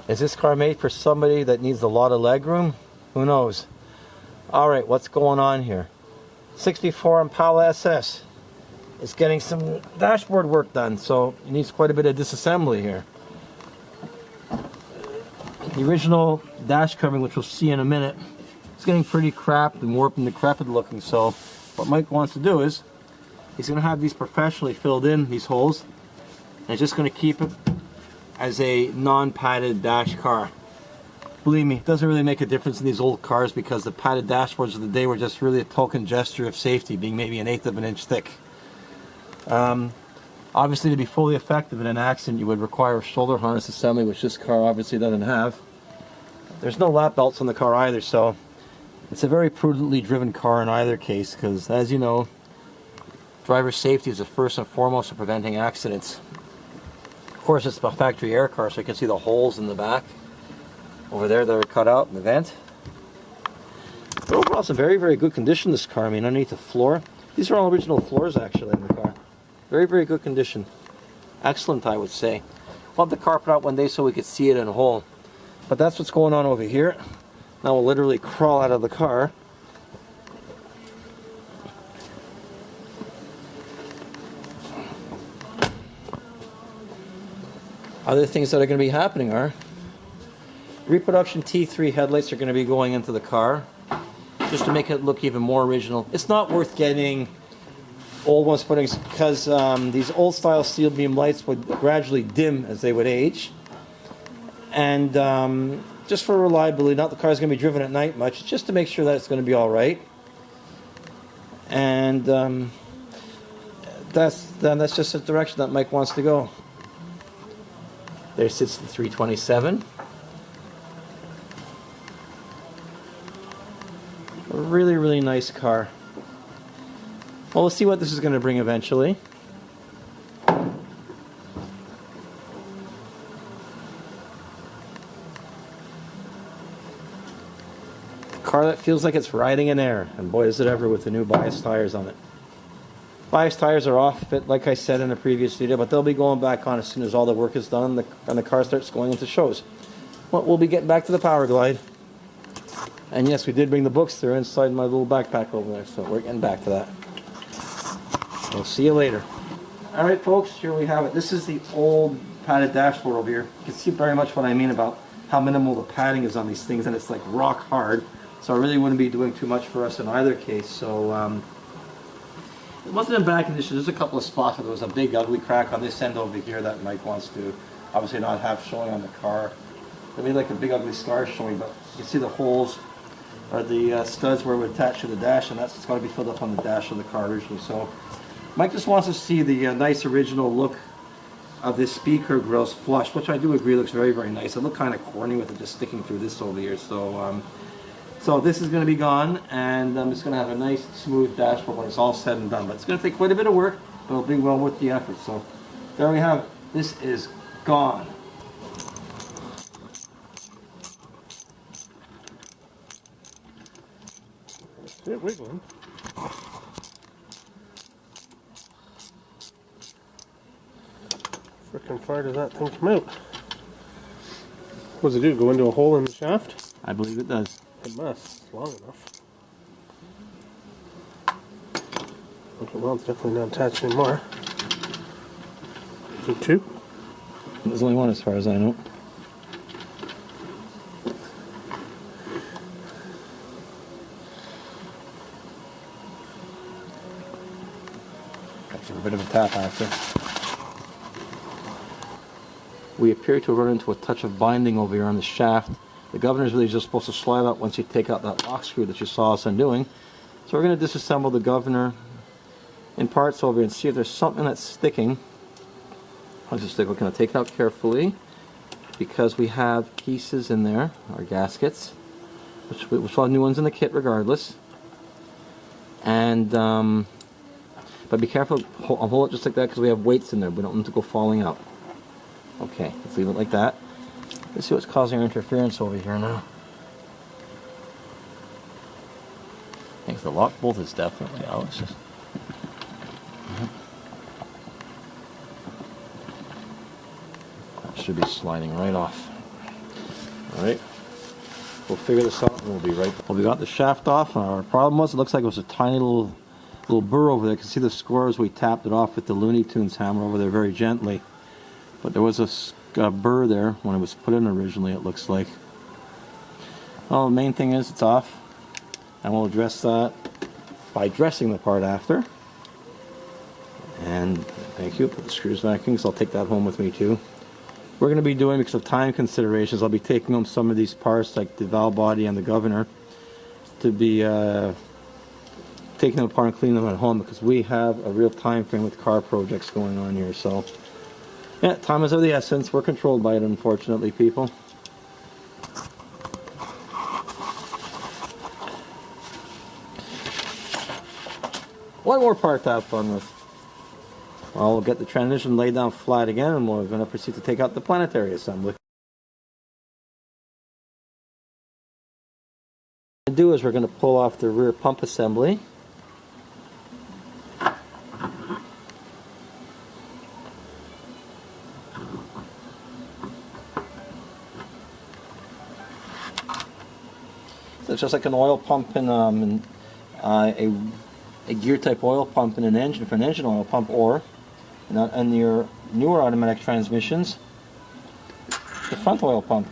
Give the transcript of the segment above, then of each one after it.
Is this car made for somebody that needs a lot of leg room? Who knows? Alright, what's going on here? 64 Impala SS. It's getting some dashboard work done, so it needs quite a bit of disassembly here. The original dash covering, which we'll see in a minute, is getting pretty crapped and warped and decrepit looking, so what Mike wants to do is he's going to have these professionally filled in, these holes, and he's just going to keep it as a non-padded dash car. Believe me, it doesn't really make a difference in these old cars because the padded dashboards of the day were just really a token gesture of safety, being maybe 1/8 of an inch thick. Obviously, to be fully effective in an accident, you would require a shoulder harness assembly, which this car obviously doesn't have. There's no lap belts on the car either, so it's a very prudently driven car in either case, because as you know, driver safety is the first and foremost of preventing accidents. Of course, it's a factory air car, so you can see the holes in the back over there that are cut out in the vent. But overall, it's in very, very good condition, this car. I mean, underneath the floor, these are all original floors actually in the car. Very, very good condition. Excellent, I would say. We'll have the car put out one day so we could see it in whole. But that's what's going on over here. Now we'll literally crawl out of the car. Other things that are going to be happening are reproduction T3 headlights are going to be going into the car just to make it look even more original. It's not worth getting old ones putting because these old style steel beam lights would gradually dim as they would age, and just for reliability, not the car's going to be driven at night much, just to make sure that it's going to be all right. And that's just the direction that Mike wants to go. There sits the 327. A really, really nice car. Well, we'll see what this is going to bring eventually. A car that feels like it's riding in air, and boy is it ever with the new bias tires on it. Bias tires are off it, like I said in a previous video, but they'll be going back on as soon as all the work is done and the car starts going into shows. Well, we'll be getting back to the Powerglide. And yes, we did bring the books through inside my little backpack over there, so we're getting back to that. We'll see you later. Alright folks, here we have it. This is the old padded dashboard over here. You can see very much what I mean about how minimal the padding is on these things, and it's like rock hard. So I really wouldn't be doing too much for us in either case. So it wasn't in bad condition. There's a couple of spots where there was a big ugly crack on this end over here that Mike wants to obviously not have showing on the car. There'll be like a big ugly scar showing, but you can see the holes are the studs where it would attach to the dash, and that's what's going to be filled up on the dash of the car originally. So Mike just wants to see the nice original look of this speaker grills flush, which I do agree looks very, very nice. It looked kind of corny with it just sticking through this over here. So so this is going to be gone, and I'm just going to have a nice smooth dashboard when it's all said and done. But it's going to take quite a bit of work, but it'll be well worth the effort. So there we have it. This is gone. It's wiggling. Frickin' far does that thing come out? What does it do? Go into a hole in the shaft? I believe it does. It must. It's long enough. Okay, well, it's definitely not attached anymore. Is it two? There's only one as far as I know. Actually, a bit of a tap after. We appear to have run into a touch of binding over here on the shaft. The governor is really just supposed to slide out once you take out that lock screw that you saw us undoing. So we're going to disassemble the governor in parts over here and see if there's something that's sticking. I'll just take a look. We're going to take it out carefully because we have pieces in there, our gaskets, which we'll have new ones in the kit regardless. And but be careful. I'll hold it just like that because we have weights in there. We don't want them to go falling out. Okay, let's leave it like that. Let's see what's causing our interference over here now. I think the lock bolt is definitely out. It's just that should be sliding right off. Alright. We'll figure this out and we'll be right back. Well, we got the shaft off. Our problem was it looks like it was a tiny little burr over there. You can see the scores. We tapped it off with the Looney Tunes hammer over there very gently. But there was a burr there when it was put in originally, it looks like. Well, the main thing is it's off. And we'll address that by dressing the part after. And thank you. Put the screws back in because I'll take that home with me too. We're going to be doing, because of time considerations, I'll be taking home some of these parts like the valve body and the governor to be taking them apart and cleaning them at home, because we have a real time frame with car projects going on here. So yeah, time is of the essence. We're controlled by it, unfortunately, people. One more part to have fun with. Well, we'll get the transmission laid down flat again, and we're going to proceed to take out the Planetary assembly. What we're going to do is we're going to pull off the rear pump assembly. So it's just like an oil pump and a gear type oil pump in an engine for an engine oil pump, or and your newer automatic transmissions, the front oil pump.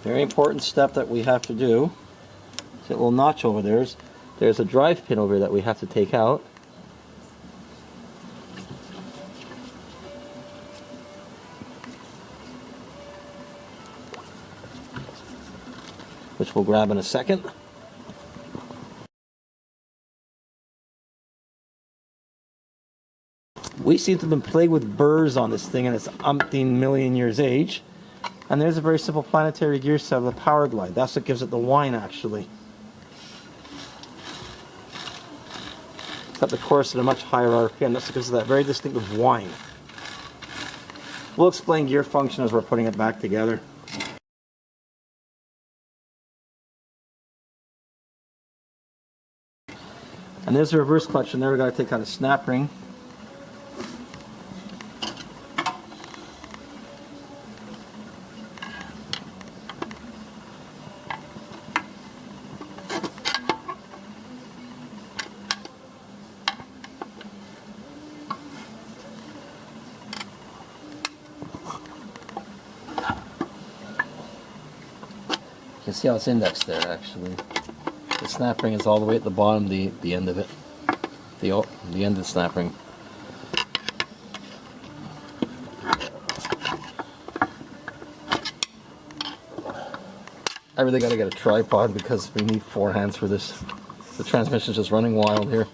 Very important step that we have to do. See a little notch over there. There's a drive pin over here that we have to take out. Which we'll grab in a second. We seem to have been plagued with burrs on this thing, and it's umpteen million years age. And there's a very simple Planetary gear set of the Powerglide. That's what gives it the whine, actually. Except, of course, at a much higher RPM. That's what gives it that very distinctive whine. We'll explain gear function as we're putting it back together. And there's a reverse clutch, and there we got to take out a snap ring. You can see how it's indexed there, actually. The snap ring is all the way at the bottom, the end of it. The end of the snap ring. I really gotta get a tripod because we need 4 hands for this. The transmission's just running wild here.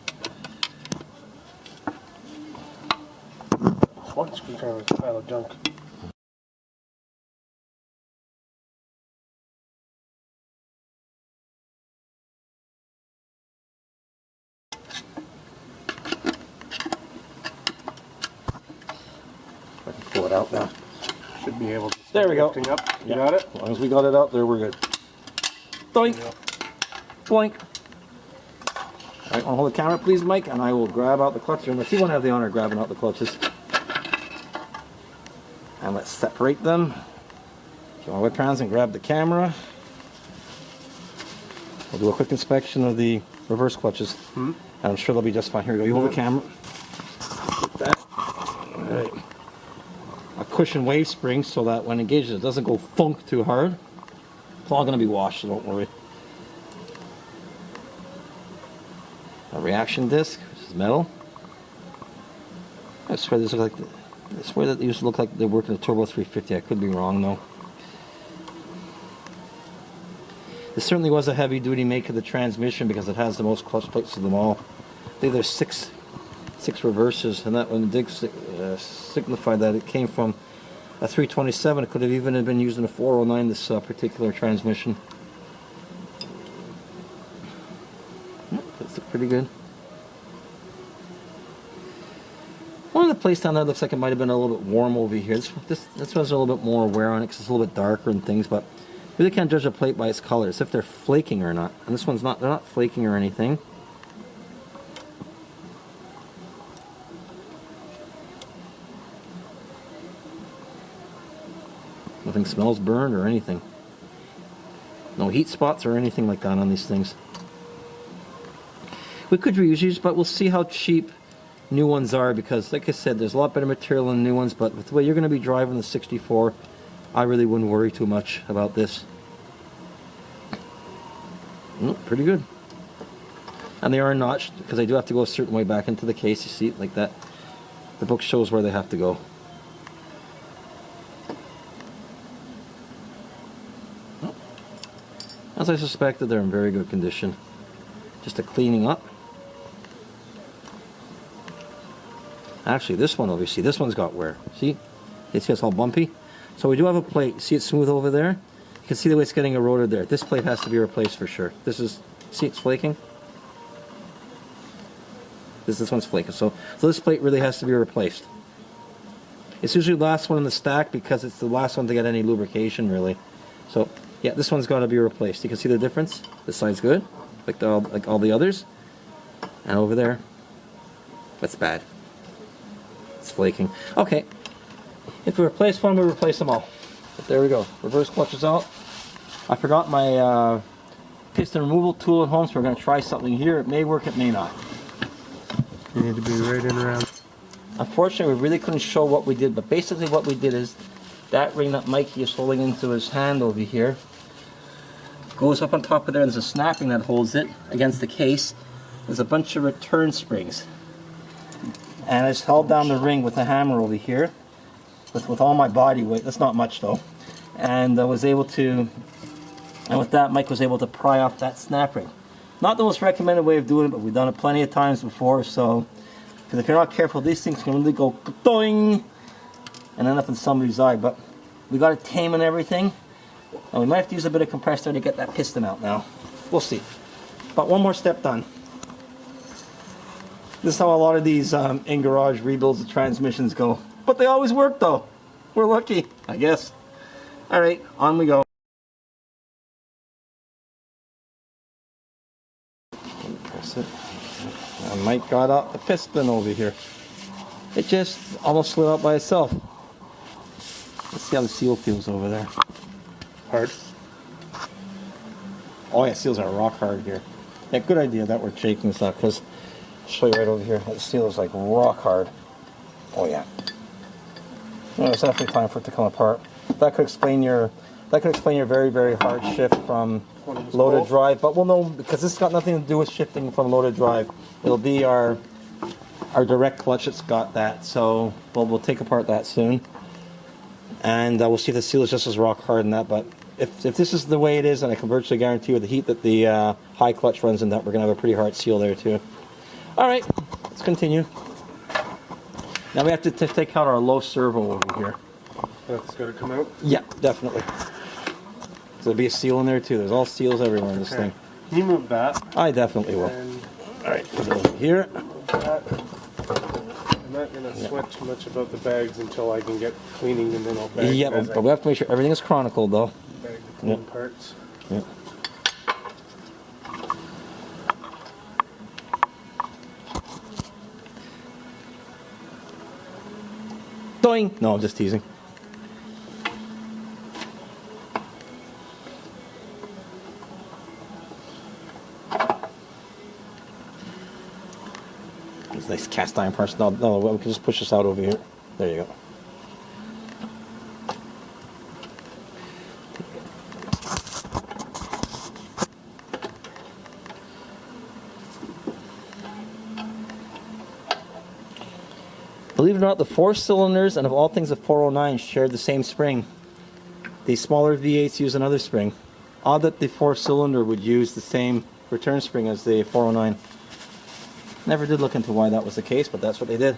One screwdriver is a pile of junk. I can pull it out now. Should be able to. There we go. Lifting up. You got it? As long as we got it out there, we're good. Doink. Boink. Alright, want to hold the camera, please, Mike? And I will grab out the clutch. Unless you want to have the honor of grabbing out the clutches. And let's separate them. So I'll whip around and grab the camera. We'll do a quick inspection of the reverse clutches. And I'm sure they'll be just fine. Here we go. You hold the camera. Like that. Alright. A cushion wave spring so that when engaged it doesn't go funk too hard. It's all going to be washed, so don't worry. A reaction disc, which is metal. I swear this look like I swear that they used to look like they worked in a Turbo 350. I could be wrong though. This certainly was a heavy duty make of the transmission because it has the most clutch plates of them all. I think there's six reverses, and that one did signify that it came from a 327. It could have even been used in a 409, this particular transmission. That's pretty good. One of the plates down there looks like it might have been a little bit warm over here. This one's a little bit more wear on it because it's a little bit darker and things, but you really can't judge a plate by its colors, if they're flaking or not. And this one's not, they're not flaking or anything. Nothing smells burned or anything. No heat spots or anything like that on these things. We could reuse these, but we'll see how cheap new ones are, because like I said, there's a lot better material in new ones, but with the way you're going to be driving the 64, I really wouldn't worry too much about this. Pretty good. And they are notched, because they do have to go a certain way back into the case, you see, like that. The book shows where they have to go. As I suspected, they're in very good condition. Just a cleaning up. Actually, this one over, see, this one's got wear. See? It's all bumpy. So we do have a plate. See, it's smooth over there? You can see the way it's getting eroded there. This plate has to be replaced for sure. This is, see, it's flaking? This one's flaking. So this plate really has to be replaced. It's usually the last one in the stack because it's the last one to get any lubrication, really. So, yeah, this one's got to be replaced. You can see the difference? This side's good, like all the others. And over there, that's bad. It's flaking. Okay, if we replace one, we replace them all. But there we go. Reverse clutch is out. I forgot my piston removal tool at home, so we're going to try something here. It may work, it may not. You need to be right in around. Unfortunately, we really couldn't show what we did, but basically what we did is that ring that Mikey is holding into his hand over here goes up on top of there. There's a snapping that holds it against the case. There's a bunch of return springs. And I just held down the ring with a hammer over here with all my body weight. That's not much though. And I was able to, and with that, Mike was able to pry off that snap ring. Not the most recommended way of doing it, but we've done it plenty of times before. So, because if you're not careful, these things can really go doing and end up in somebody's eye. But we got it tame and everything. And we might have to use a bit of compressor to get that piston out now. We'll see. But one more step done. This is how a lot of these in-garage rebuilds of transmissions go. But they always work though. We're lucky, I guess. Alright, on we go. Press it. And Mike got out the piston over here. It just almost slid out by itself. Let's see how the seal feels over there. Hard. Oh yeah, seals are rock hard here. Yeah, good idea that we're shaking this up, because I'll show you right over here. The seal is like rock hard. Oh yeah. Well, it's definitely time for it to come apart. That could explain your very, very hard shift from loaded drive. But we'll know, because this has got nothing to do with shifting from loaded drive. It'll be our direct clutch that's got that. So we'll take apart that soon. And we'll see if the seal is just as rock hard in that. But if this is the way it is, and I can virtually guarantee with the heat that the high clutch runs in that, we're going to have a pretty hard seal there too. Alright, let's continue. Now we have to take out our low servo over here. That's got to come out? Yeah, definitely. So there'll be a seal in there too. There's all seals everywhere in this thing. Can you move that? I definitely will. Alright, put it over here. I'm not going to sweat too much about the bags until I can get cleaning, and then I'll bag Yeah, but we have to make sure everything is chronicled though. Bag the clean parts. Yeah. Doing. No, I'm just teasing. These nice cast iron parts. No, we can just push this out over here. There you go. Believe it or not, the 4 cylinders and of all things the 409 shared the same spring. The smaller V8s use another spring. Odd that the 4 cylinder would use the same return spring as the 409. Never did look into why that was the case, but that's what they did.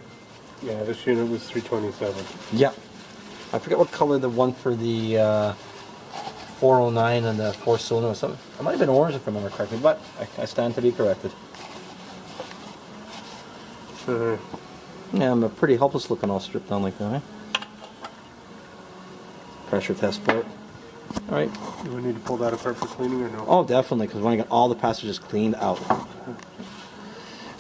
Yeah, this unit was 327. Yeah. I forget what color the one for the 409 and the 4 cylinder was. Something. It might have been orange if I remember correctly, but I stand to be corrected. Yeah, I'm a pretty helpless looking all stripped down like that, eh? Pressure test plate. Alright. Do we need to pull that apart for cleaning or no? Oh, definitely, because we want to get all the passages cleaned out.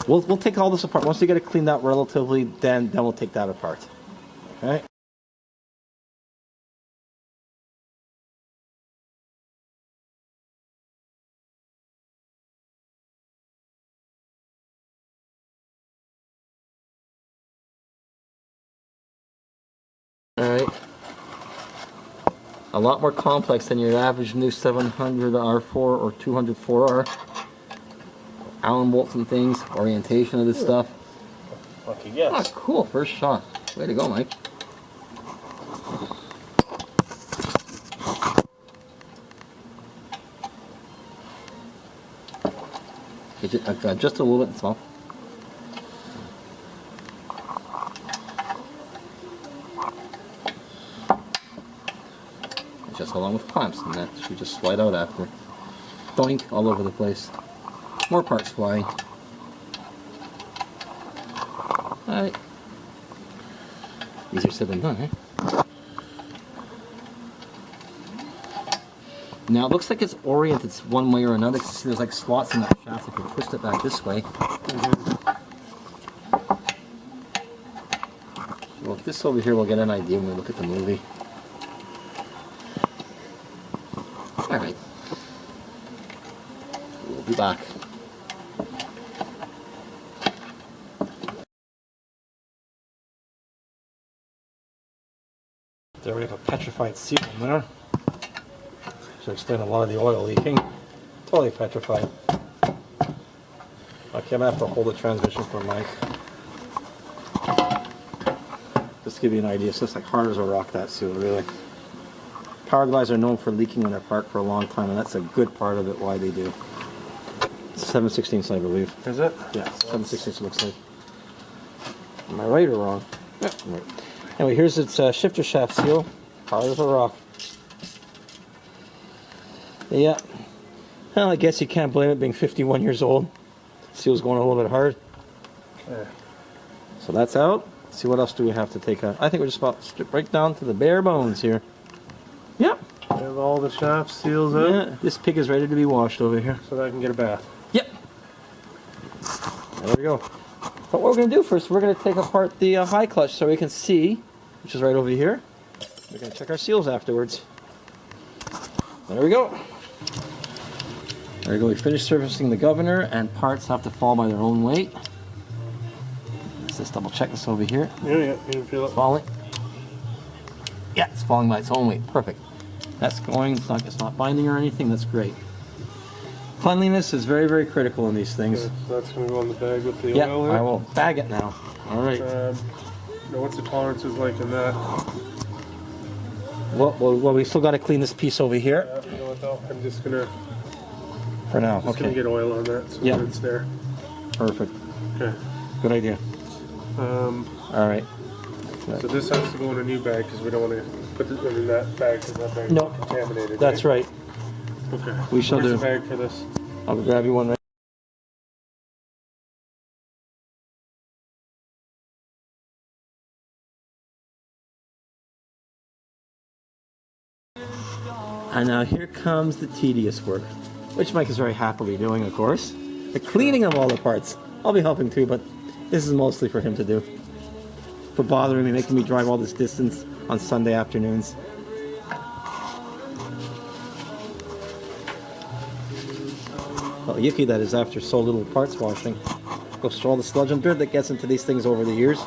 We'll take all this apart. Once we get it cleaned out relatively, then we'll take that apart. Okay? Alright. A lot more complex than your average new 700 R4 or 200 4R. Allen bolts and things, orientation of this stuff. Lucky guess. Ah, cool, first shot. Way to go, Mike. Just a little bit small. Just along with clamps, and that should just slide out after. Doink, all over the place. More parts flying. Alright. Easier said than done, eh? Now it looks like it's oriented one way or another. See, there's like slots in that shaft if you twist it back this way. Well, if this over here, we'll get an idea when we look at the movie. Alright. We'll be back. There we have a petrified seal in there. Should explain a lot of the oil leaking. Totally petrified. Okay, I'm gonna have to hold the transmission for Mike. Just to give you an idea, it's just like hard as a rock, that seal, really. Powerglides are known for leaking when they're parked for a long time, and that's a good part of it, why they do. It's 7/16, I believe. Is it? Yeah, 7/16 looks like. Am I right or wrong? Yeah, I'm right. Anyway, here's its shifter shaft seal. Hard as a rock. Yeah. Well, I guess you can't blame it being 51 years old. Seal's going a little bit hard. Okay. So that's out. Let's see, what else do we have to take out? I think we're just about to strip right down to the bare bones here. Yep. Have all the shaft seals out. Yeah, this pig is ready to be washed over here. So that I can get a bath. Yep. There we go. But what we're going to do first, we're going to take apart the high clutch so we can see, which is right over here. We're going to check our seals afterwards. There we go. There we go. We finished servicing the governor, and parts have to fall by their own weight. Let's just double check this over here. Yeah. You can feel it. Falling. Yeah, it's falling by its own weight. Perfect. That's going. It's not binding or anything. That's great. Cleanliness is very, very critical in these things. Okay, so that's going to go in the bag with the Yeah, oil in. I will bag it now. All right. Now what's the tolerances like in that? Well, we still got to clean this piece over here You know what though? I'm just gonna okay. get oil on that so Yeah. that it's there. Perfect. Okay. Good idea. Um, All right. so this has to go in a new bag because we don't want to put it in that bag because that bag No. is contaminated. That's right. Okay. We shall Where's do. the bag for this? I'll grab you one right. And now here comes the tedious work, which Mike is very happily doing, of course. The cleaning of all the parts. I'll be helping too, but this is mostly for him to do. For bothering me, making me drive all this distance on Sunday afternoons. Well, yucky that is after so little parts washing. Goes through all the sludge and dirt that gets into these things over the years.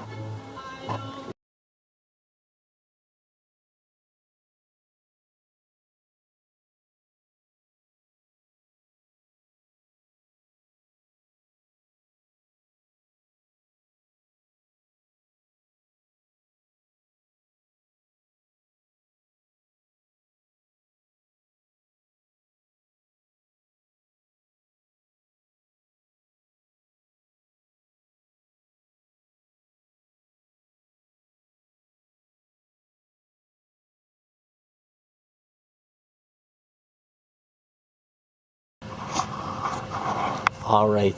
All right,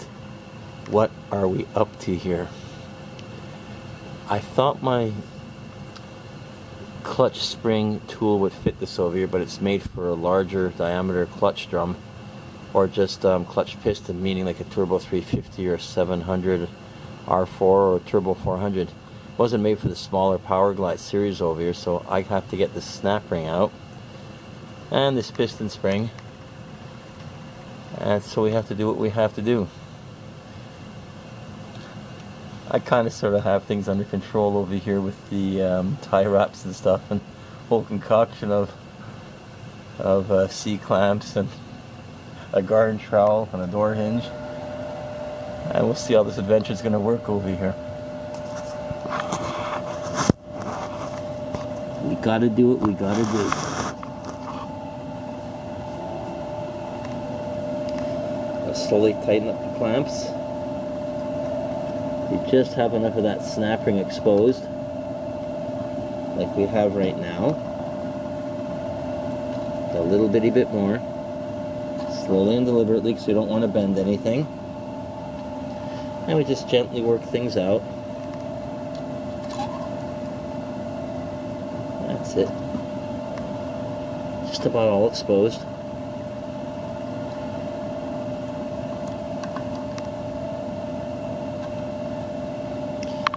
what are we up to here? I thought my clutch spring tool would fit this over here, but it's made for a larger diameter clutch drum, or just clutch piston, meaning like a turbo 350 or 700 R4 or turbo 400. It wasn't made for the smaller Powerglide series over here, so I have to get this snap ring out and this piston spring. And so we have to do what we have to do. I kind of sort of have things under control over here with the tie wraps and stuff, and whole concoction of C-clamps and a garden trowel and a door hinge. And we'll see how this adventure is going to work over here. We gotta do what we gotta do. Let's slowly tighten up the clamps. You just have enough of that snap ring exposed, like we have right now. A little bitty bit more. Slowly and deliberately, because you don't want to bend anything. And we just gently work things out. That's it. Just about all exposed.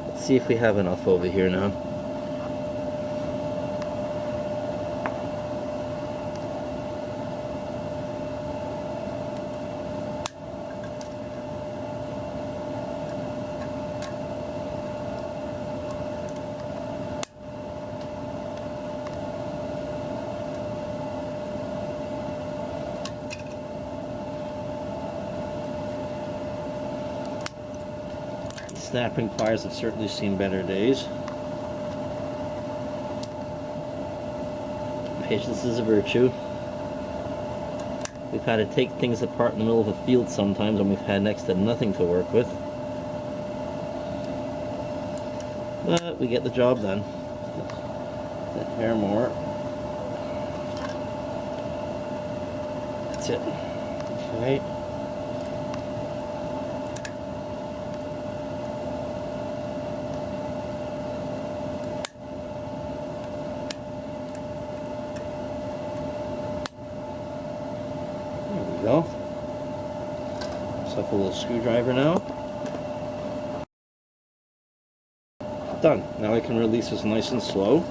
Let's see if we have enough over here now. Snapping pliers have certainly seen better days. Patience is a virtue. We've had to take things apart in the middle of a field sometimes when we've had next to nothing to work with. But we get the job done. A hair more. That's it. Okay. Go. Myself a little screwdriver now. Done. Now I can release this nice and slow.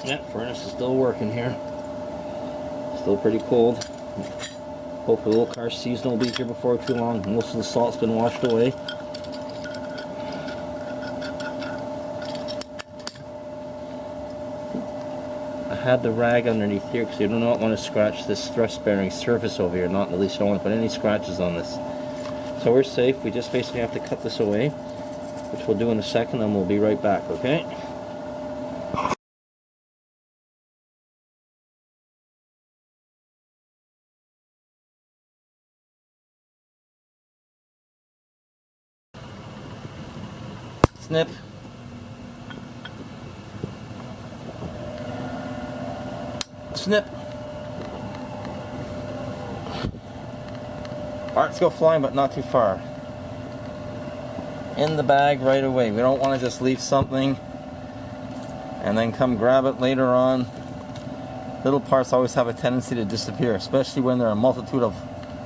Yeah, furnace is still working here. Still pretty cold. Hopefully the little car season will be here before too long. Most of the salt's been washed away. I had the rag underneath here because you do not want to scratch this thrust bearing surface over here. Not at least I don't want to put any scratches on this. So we're safe. We just basically have to cut this away, which we'll do in a second, and we'll be right back, okay? Snip. Snip. Parts go flying, but not too far. In the bag right away. We don't want to just leave something and then come grab it later on. Little parts always have a tendency to disappear, especially when there are a multitude of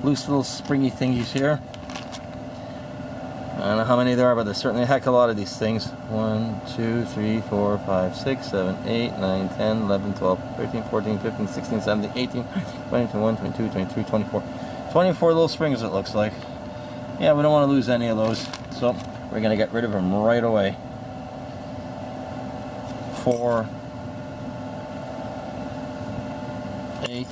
loose little springy thingies here. I don't know how many there are, but there's certainly a heck of a lot of these things. 1, 2, 3, 4, 5, 6, 7, 8, 9, 10, 11, 12, 13, 14, 15, 16, 17, 18, 20, 21, 22, 23, 24. 24 little springs it looks like. Yeah, we don't want to lose any of those, so we're going to get rid of them right away. 4, 8,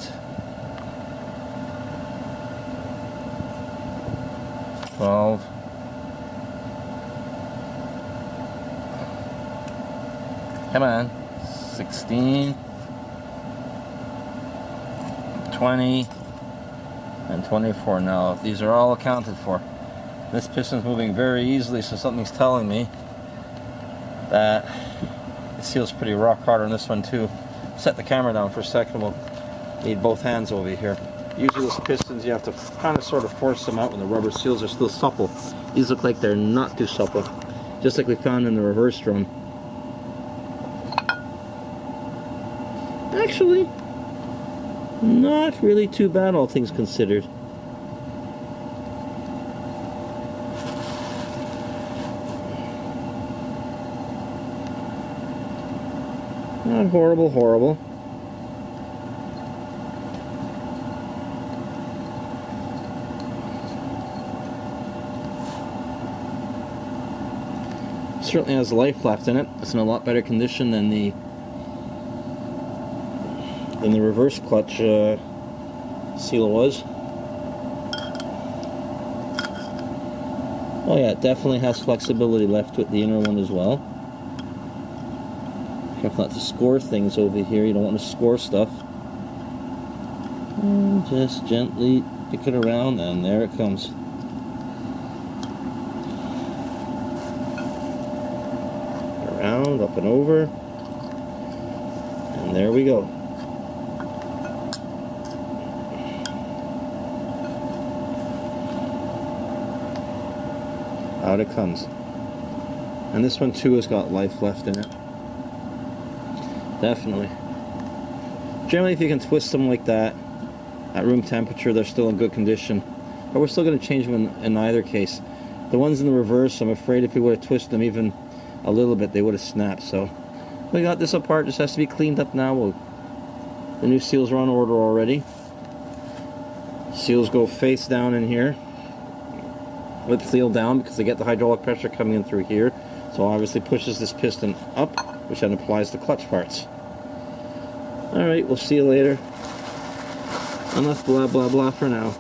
12, 16, 20, and 24. Now, if these are all accounted for, this piston's moving very easily, so something's telling me that the seal's pretty rock hard on this one too. Set the camera down for a second. We'll need both hands over here. Usually those pistons, you have to kind of sort of force them out when the rubber seals are still supple. These look like they're not too supple, just like we found in the reverse drum. Actually, Not really too bad, all things considered. Not horrible, horrible. Certainly has life left in it. It's in a lot better condition than the reverse clutch seal was. Oh yeah, it definitely has flexibility left with the inner one as well. Careful not to score things over here. You don't want to score stuff. And just gently pick it around, and there it comes. Around, up and over, and there we go. Out it comes. And this one too has got life left in it. Definitely. Generally, if you can twist them like that at room temperature, they're still in good condition. But we're still going to change them in either case. The ones in the reverse, I'm afraid if we would have twisted them even a little bit, they would have snapped. So we got this apart. Just has to be cleaned up now. The new seals are on order already. Seals go face down in here. Lip seal down because they get the hydraulic pressure coming in through here. So obviously pushes this piston up, which then applies the clutch parts. Alright, we'll see you later. Enough blah blah blah for now.